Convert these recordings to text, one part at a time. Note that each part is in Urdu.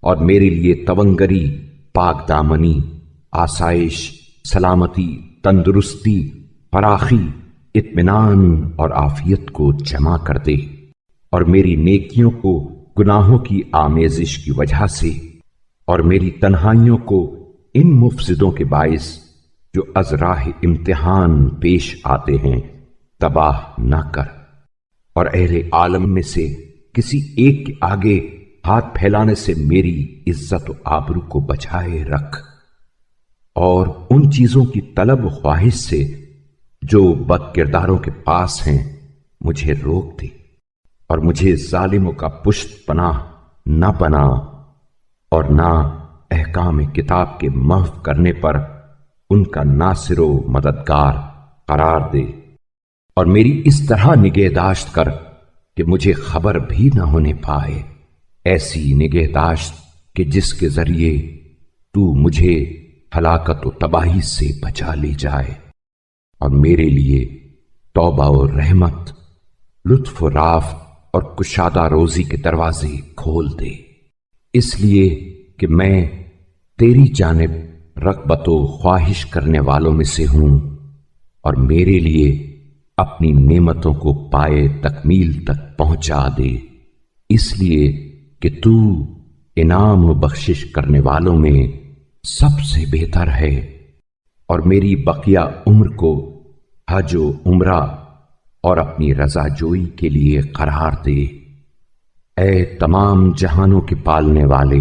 اور میرے لیے تونگری، پاک دامنی، آسائش، سلامتی، تندرستی، فراخی، اطمینان اور عافیت کو جمع کر دے، اور میری نیکیوں کو گناہوں کی آمیزش کی وجہ سے اور میری تنہائیوں کو ان مفسدوں کے باعث جو از راہ امتحان پیش آتے ہیں تباہ نہ کر، اور اہل عالم میں سے کسی ایک کے آگے ہاتھ پھیلانے سے میری عزت و آبرو کو بچائے رکھ، اور ان چیزوں کی طلب و خواہش سے جو بد کرداروں کے پاس ہیں مجھے روک دے، اور مجھے ظالموں کا پشت پناہ نہ بنا، اور نہ احکام کتاب کے محو کرنے پر ان کا ناصر و مددگار قرار دے، اور میری اس طرح نگہداشت کر کہ مجھے خبر بھی نہ ہونے پائے، ایسی نگہداشت کہ جس کے ذریعے تو مجھے ہلاکت و تباہی سے بچا لے جائے، اور میرے لیے توبہ و رحمت، لطف و رافت اور کشادہ روزی کے دروازے کھول دے، اس لیے کہ میں تیری جانب رغبت و خواہش کرنے والوں میں سے ہوں، اور میرے لیے اپنی نعمتوں کو پائے تکمیل تک پہنچا دے، اس لیے کہ تو انعام و بخشش کرنے والوں میں سب سے بہتر ہے، اور میری بقیہ عمر کو حج و عمرہ اور اپنی رضا جوئی کے لیے قرار دے۔ اے تمام جہانوں کے پالنے والے،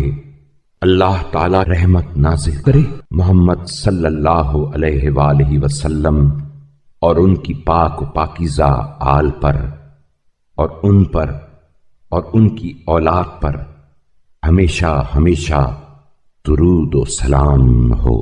اللہ تعالی رحمت نازل کرے محمد صلی اللہ علیہ وآلہ وسلم اور ان کی پاک و پاکیزہ آل پر، اور ان کی اولاد پر ہمیشہ ہمیشہ درود و سلام ہو۔